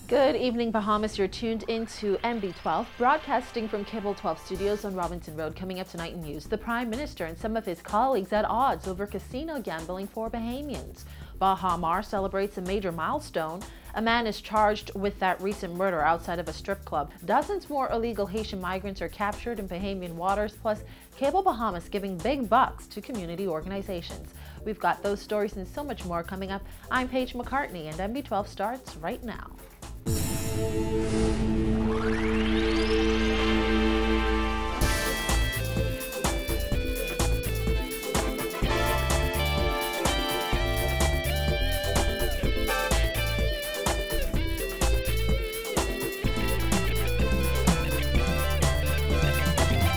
Good evening, Bahamas. You're tuned into NB12, broadcasting from Cable 12 Studios on Robinson Road. Coming up tonight in news, the Prime Minister and some of his colleagues at odds over casino gambling for Bahamians. Bahamar celebrates a major milestone. A man is charged with that recent murder outside of a strip club. Dozens more illegal Haitian migrants are captured in Bahamian waters, plus Cable Bahamas giving big bucks to community organizations. We've got those stories and so much more coming up. I'm Paige McCartney, and NB12 starts right now.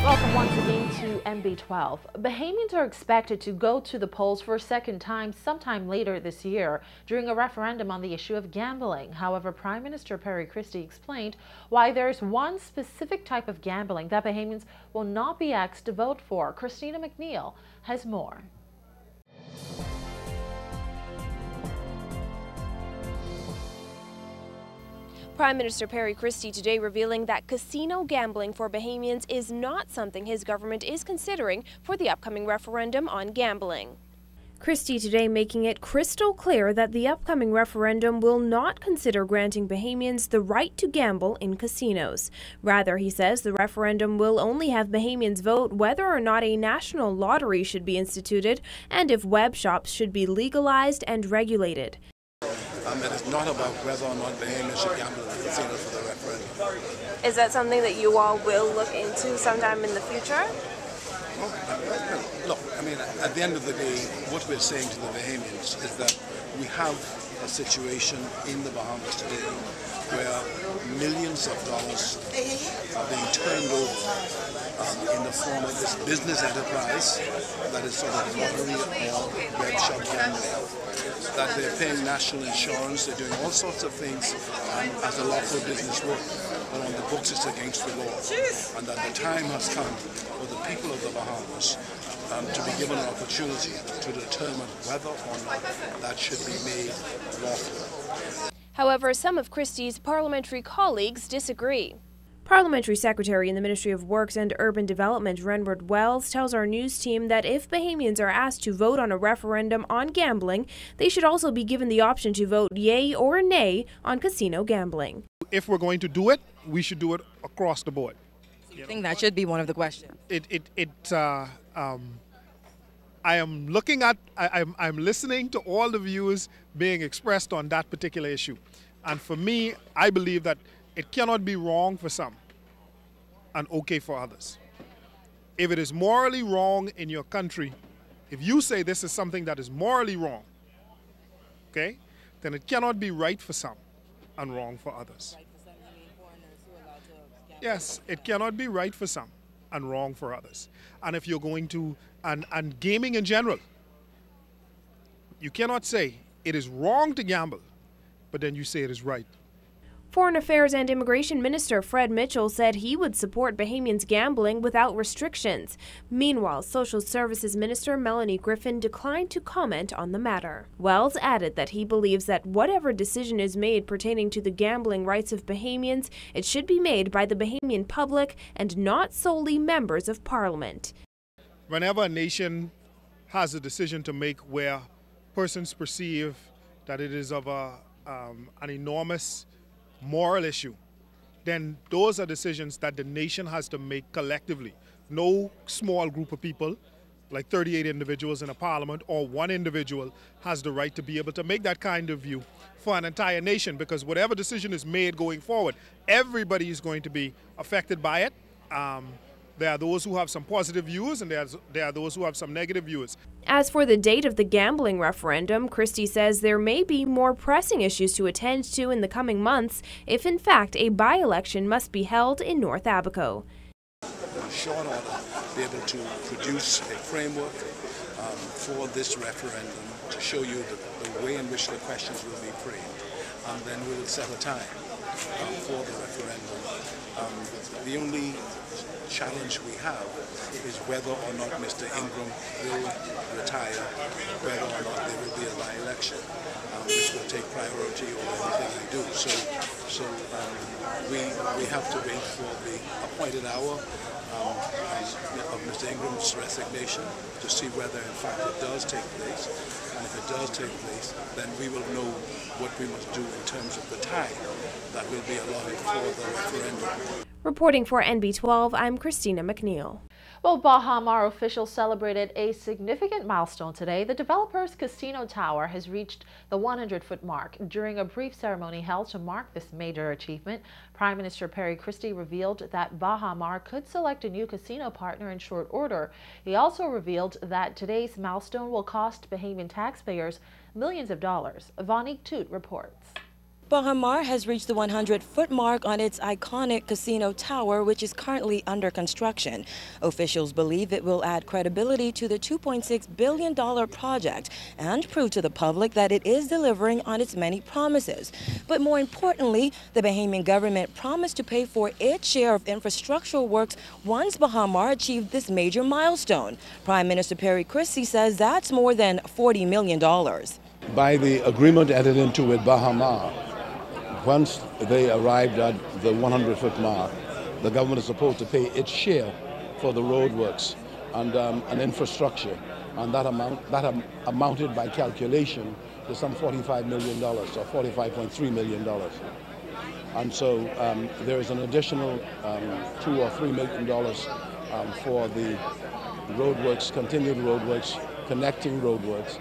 Welcome once again to NB12. Bahamians are expected to go to the polls for a second time sometime later this year during a referendum on the issue of gambling. However, Prime Minister Christie explained why there's one specific type of gambling that Bahamians will not be asked to vote for. Christina McNeil has more. Prime Minister Christie today revealing that casino gambling for Bahamians is not something his government is considering for the upcoming referendum on gambling. Christie today making it crystal clear that the upcoming referendum will not consider granting Bahamians the right to gamble in casinos. Rather, he says the referendum will only have Bahamians vote whether or not a national lottery should be instituted and if web shops should be legalized and regulated. It is not about whether or not Bahamians should gamble in the casino for the referendum. Is that something that you all will look into sometime in the future? Well, look, I mean, at the end of the day, what we're saying to the Bahamians is that we have a situation in the Bahamas today where millions of dollars are being turned over in the form of this business enterprise that is sort of lottery or web shop gambling. That they're paying national insurance, they're doing all sorts of things as a lawful business work, but on the books it's against the law. And that the time has come for the people of the Bahamas to be given an opportunity to determine whether or not that should be made lawful. However, some of Christie's parliamentary colleagues disagree. Parliamentary Secretary in the Ministry of Works and Urban Development, Renward Wells, tells our news team that if Bahamians are asked to vote on a referendum on gambling, they should also be given the option to vote yay or nay on casino gambling. If we're going to do it, we should do it across the board. So you think that should be one of the questions? I am looking at, I'm listening to all the views being expressed on that particular issue. And for me, I believe that it cannot be wrong for some and okay for others. If it is morally wrong in your country, if you say this is something that is morally wrong, okay, then it cannot be right for some and wrong for others. Right for some, you mean foreigners who are allowed to gamble? Yes, it cannot be right for some and wrong for others. And if you're going to, and gaming in general, you cannot say it is wrong to gamble, but then you say it is right. Foreign Affairs and Immigration Minister Fred Mitchell said he would support Bahamians gambling without restrictions. Meanwhile, Social Services Minister Melanie Griffin declined to comment on the matter. Wells added that he believes that whatever decision is made pertaining to the gambling rights of Bahamians, it should be made by the Bahamian public and not solely members of Parliament. Whenever a nation has a decision to make where persons perceive that it is of an enormous moral issue, then those are decisions that the nation has to make collectively. No small group of people, like 38 individuals in a parliament, or one individual has the right to be able to make that kind of view for an entire nation, because whatever decision is made going forward, everybody is going to be affected by it. There are those who have some positive views and there are those who have some negative views. As for the date of the gambling referendum, Christie says there may be more pressing issues to attend to in the coming months if in fact a by-election must be held in North Abaco. In short order, be able to produce a framework for this referendum to show you the way in which the questions will be framed, and then we will set a time for the referendum. The only challenge we have is whether or not Mr. Ingram will retire, whether or not there will be a by-election, which will take priority over everything I do. So so we have to wait for the appointed hour of Mr. Ingram's resignation to see whether in fact it does take place. And if it does take place, then we will know what we must do in terms of the time that will be allotted for the referendum. Reporting for NB12, I'm Christina McNeil. Well, Baha Mar officials celebrated a significant milestone today. The developer's casino tower has reached the 100-foot mark. During a brief ceremony held to mark this major achievement, Prime Minister Perry Christie revealed that Baha Mar could select a new casino partner in short order. He also revealed that today's milestone will cost Bahamian taxpayers millions of dollars. Vonique Toot reports. Baha Mar has reached the 100-foot mark on its iconic casino tower, which is currently under construction. Officials believe it will add credibility to the $2.6 billion project and prove to the public that it is delivering on its many promises. But more importantly, the Bahamian government promised to pay for its share of infrastructural works once Baha Mar achieved this major milestone. Prime Minister Perry Christie says that's more than $40 million. By the agreement entered into with Baha Mar, once they arrived at the 100-foot mark, the government is supposed to pay its share for the roadworks and infrastructure, and that amounted by calculation to some $45 million, or $45.3 million. And so there is an additional $2 or $3 million for the roadworks, continued roadworks, connecting roadworks.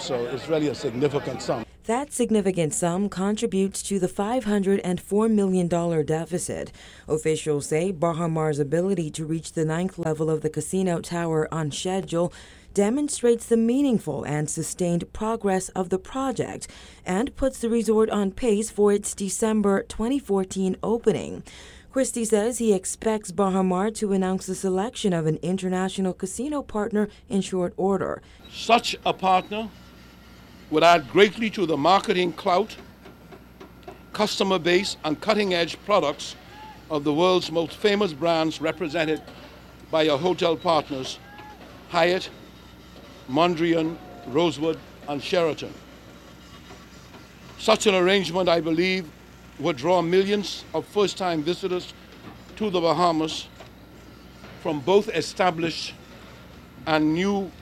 So it's really a significant sum. That significant sum contributes to the $504 million deficit. Officials say Baha Mar's ability to reach the 9th level of the casino tower on schedule demonstrates the meaningful and sustained progress of the project and puts the resort on pace for its December 2014 opening. Christie says he expects Baha Mar to announce the selection of an international casino partner in short order. Such a partner would add greatly to the marketing clout, customer base, and cutting-edge products of the world's most famous brands represented by your hotel partners, Hyatt, Mondrian, Rosewood, and Sheraton. Such an arrangement, I believe, would draw millions of first-time visitors to the Bahamas from both established and new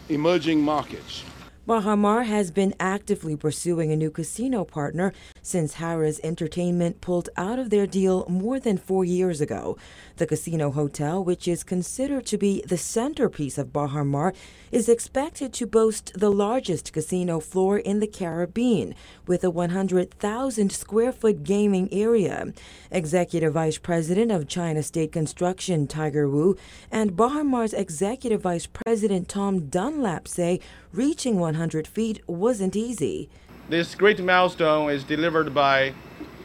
emerging markets. Baha Mar has been actively pursuing a new casino partner since Harrah's Entertainment pulled out of their deal more than 4 years ago. The casino hotel, which is considered to be the centerpiece of Baha Mar, is expected to boast the largest casino floor in the Caribbean, with a 100,000-square-foot gaming area. Executive Vice President of China State Construction Tiger Wu and Baha Mar's Executive Vice President Tom Dunlap say reaching 100 feet wasn't easy. This great milestone is delivered by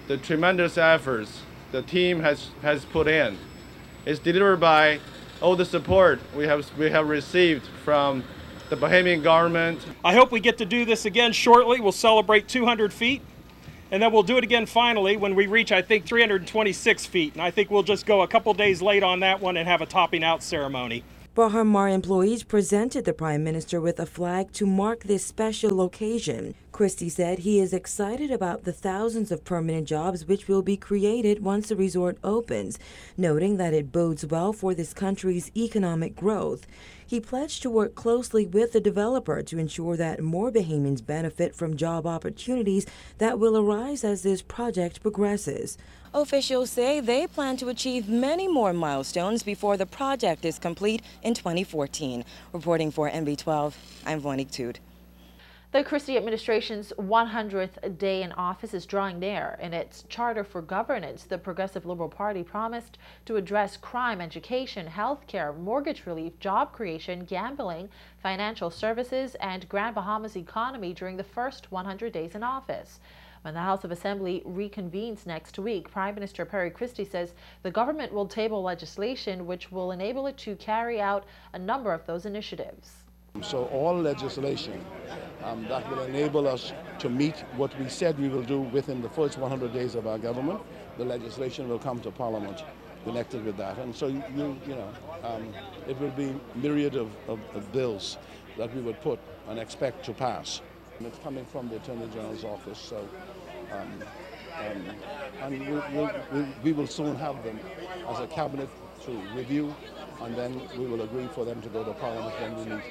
the tremendous efforts the team has put in. It's delivered by all the support we have received from the Bahamian government. I hope we get to do this again shortly. We'll celebrate 200 feet, and then we'll do it again finally when we reach, I think, 326 feet. And I think we'll just go a couple days late on that one and have a topping out ceremony. Baha Mar employees presented the Prime Minister with a flag to mark this special occasion. Christie said he is excited about the thousands of permanent jobs which will be created once the resort opens, noting that it bodes well for this country's economic growth. He pledged to work closely with the developer to ensure that more Bahamians benefit from job opportunities that will arise as this project progresses. Officials say they plan to achieve many more milestones before the project is complete in 2014. Reporting for NB12, I'm Vonique Toot. The Christie administration's 100th day in office is drawing near. In its Charter for Governance, the Progressive Liberal Party promised to address crime, education, health care, mortgage relief, job creation, gambling, financial services, and Grand Bahama's economy during the first 100 days in office. When the House of Assembly reconvenes next week, Prime Minister Perry Christie says the government will table legislation which will enable it to carry out a number of those initiatives. So all legislation that will enable us to meet what we said we will do within the first 100 days of our government, the legislation will come to Parliament connected with that. And so, it will be a myriad of bills that we would put and expect to pass. And it's coming from the Attorney General's office, so and we will soon have them as a cabinet to review, and then we will agree for them to go to Parliament when we meet.